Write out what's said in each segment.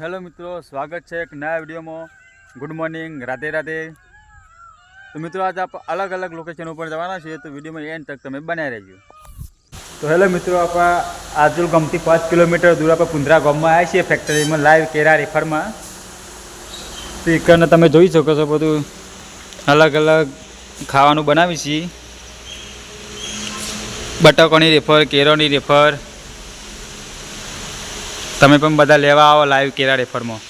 Hello મિત્રો, સ્વાગત છે એક નયા વિડીયોમાં। Good morning, Radhe Radhe. તો મિત્રો આજે આપણે અલગ અલગ લોકેશન ઉપર જવાના છીએ, તો વિડીયોમાં એન્ડ તક તમે બનાવી રહેજો। તો હેલો મિત્રો, આપણે આજુલ ગામથી 5 કિલોમીટર દૂર આપણે પુંદરા ગામમાં આવ્યા છીએ, ફેક્ટરીમાં લાઈવ કેરા રેફરમાં। તો એકને તમે જોઈ શકો છો, બધું અલગ અલગ ખાવાનું બનાવી છીએ। બટાકાની રેફર, કેરોની રેફર, તમે પણ બધા લેવા આવો લાઈવ કેરા રેફરમાં।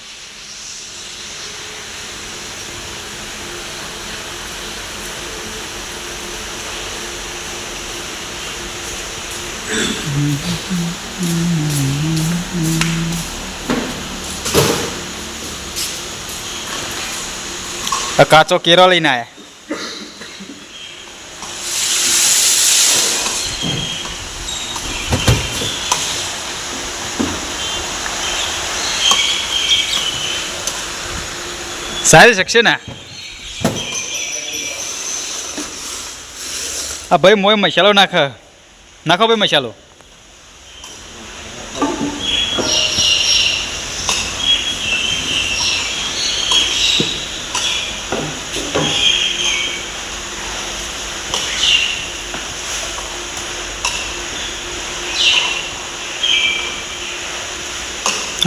કાચો કેરો લઈને આવ્યા। સારી શકશે ને? આ ભાઈ મોય મસાલો નાખો ભાઈ મસાલો।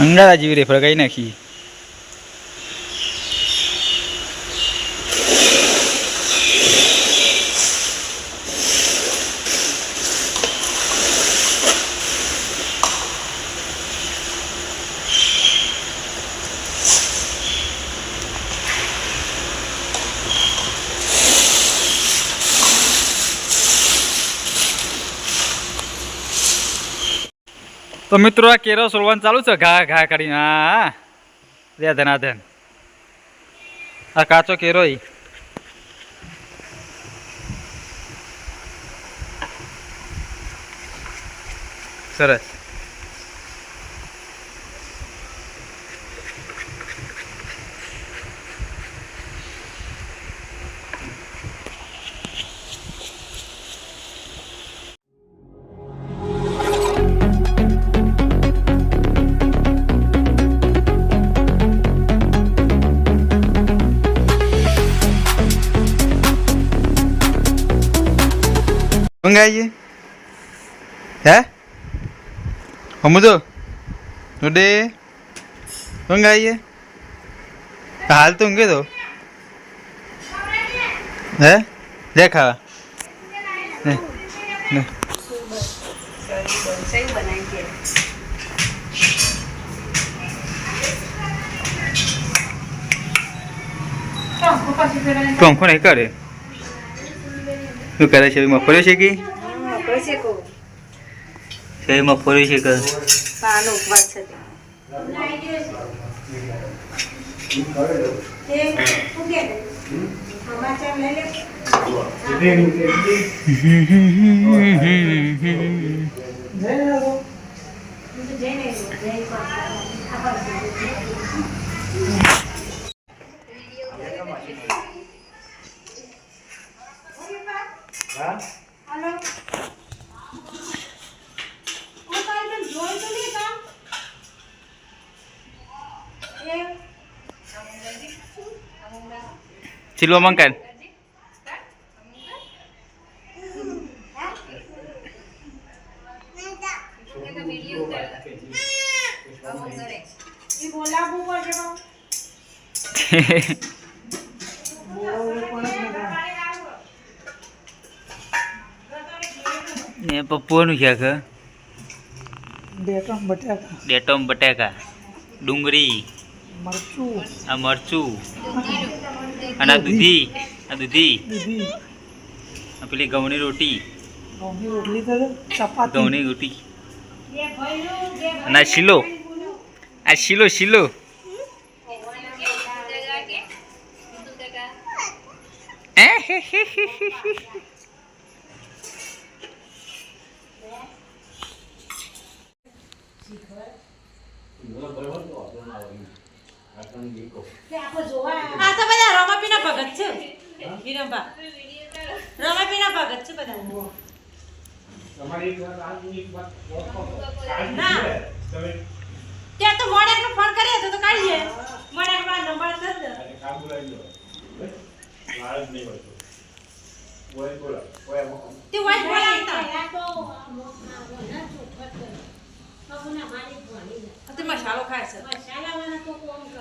અંગારા જેવી રેફર કઈ નાખી। તો મિત્રો આ કેરો સોલવાનું ચાલુ છે, ઘા ઘા કરીને। હા રે ધનાધન, આ કાચો કેરો સરસ। મંગાઈએ હે हम तो टुडे मंगाइए हाल तो होंगे तो है देखा ने ने पंखो नहीं करे શું કરે છે? મફળ્યો છે કે મફળ્યો છે? કો છે મફળ્યો છે કે પાનો ઉપવાસ છે તે તું કે સમાચાર લઈ લે हेलो वो काल में जोई तो नहीं था ये चिलो मंकन ये बोला बू को जे ने पप्पूનું છે કે ડેટમ બટાકા ડુંગળી મરચું આ મરચું અને આ દૂધી આ પેલી ઘઉંની રોટી ઘઉંની રોટી અને આ શીલો આ તો બધા રમાપીના ભગત છે વિરમભા, રમાપીના ભગત છે બધા। તમારી વાત ના ત્યાં તો મોડેકનો ફોન કર્યો તો મસાલો ખાય છે મસાલાવાળા તો કોમ કરે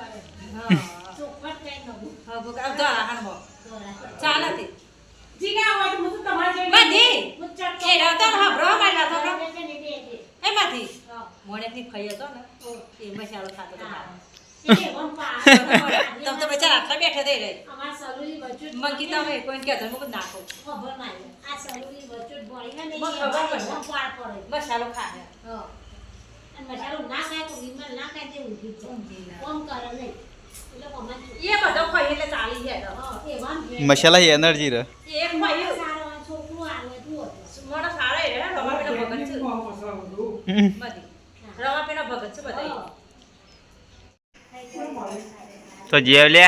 હા ચોખવટ કઈ નવું હા ભૂકા દોરા હાણવો ચાલે તે જીગા હોય તો હું તો તમારે જઈને બાંધી હું ચટકો એ રાતા ને હા બ્રો મારી વાત સાંભળો. છે ને દે એમાંથી હા મોણેકની ખાઈ હતો ને એ મસાલો ખાતો હતો મારો. એ વન પા તમે તો બચારા આટલા બેઠા થઈ રહી અમાર સલુલી વચુટ મંકી તમે કોઈને કહેતો મુક નાખો ખબર ના આ સલુલી વચુટ બોળીને ને મને ખબર પડે. વન પાર પડે મસાલો ખાય હા અને મસાલો ના ખાય તો વિમલ ના ખાય તે ઊંધી છે કોમ કરે નહીં એટલે અમાર એ બધો ખાઈ એટલે ચાલી જાય તો. હા એ વાન મસાલા એનર્જી રહે. એક ખાઈ સારો આ છોકરું આવે તું મોટો સારો એ રે રવાપીનો ભગત છે બધી રવાપીનો ભગત છે બધા તો જેવ લે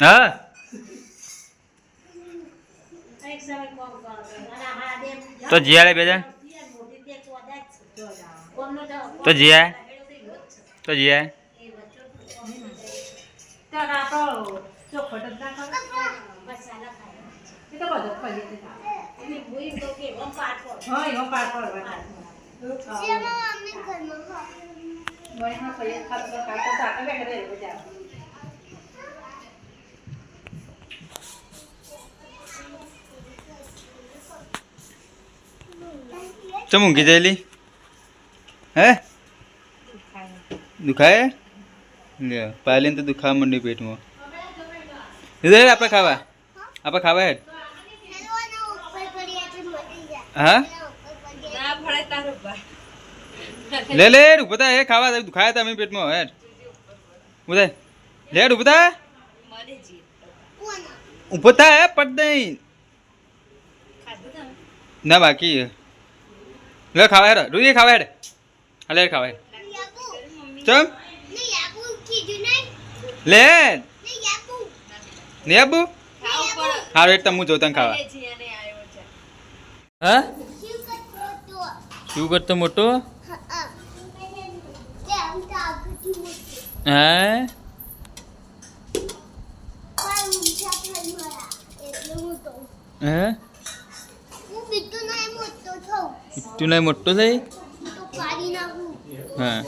હા એક સમય કોમ કરે અને આ દે તો જીયા લે બેજા મોટી તે ચોદા જ કોમનો તો જીયા તો જીયા તો ના તો ચોખવટ જ ના કરે મસાલા ખાય એ તો બધો ખાઈ લે એની ભૂઈ તો કે વન પાર પડે હા એવો પાર પડવાના મને હા ખાઈ ખાતો તો કાતો સાકે બેઠા રહે બજાર ચમ ઊંઘી જયેલી હે દુખાય લે પાલીને તો દુખાવા માંડ્યું પેટમાં ઇધર આપણે ખાવા હેડ હા ના ફળે તારું બા લે લે ઉભો થા હે ખાવા દુખાયા તા મેં પેટમાં હેડ ઉભો થા લેડ ઉભો થા મને જી ઉભો થા હે પડ નહીં ખાધું તમે ના બાકી હે. લે ખાવા હેડ રૂઈ ખાવા હેડ હાલે ખાવા હેડ ચમ લે ને આબુ ખાવ પર હારું એટલે હું જોતા ખાવા જી અને આવ્યો છે હા શું કરતો મોટો હા હા તું નહીં મોટો થઈ હા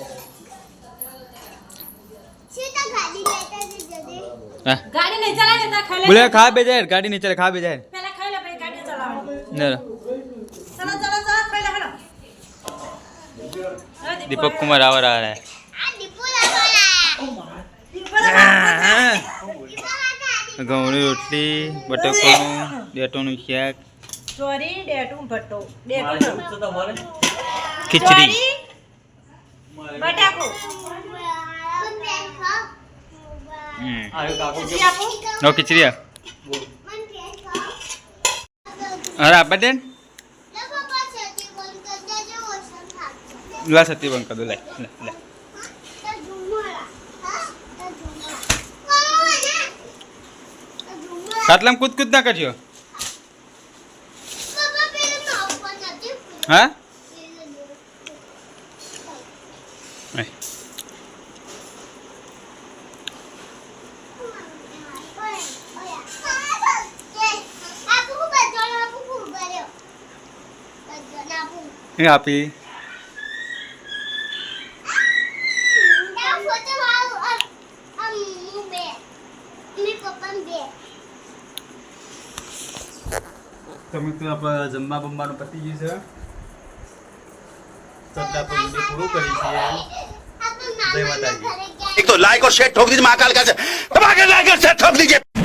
હા ગાડી નહીં ચલાવે તો ખાઈ લે બોલે ખા બે જાય ગાડી નહીં ચાલે ખા બે જાય પહેલા ખાઈ લે પછી ગાડી ચલાવવાની ના ચલો ખાઈ લે હાલો दीपक कुमार आवर आ रहा है ઘઉંની રોટલી બટાકાનું ડેટોનું શાક ચોરી ડેટું ભટ્ટો ડેટું ખીચડી બટાકો ખીચડી આપું નો ખીચડી અરે આપા દે લા સતી બંધ કર દો લે લે લે ખાટલામાં કૂદ કૂદ ના કરજો હા એ આપી તો મિત્રો આપણે જમવા બમવાનું પતી ગયું છે તો આપણે વિડીયો પૂરું કરી છીએ जय माता दी। एक तो लाइक और शेयर ठोक दीजिए महाकाल का से दबा के लाइक और शेयर ठोक दीजिए।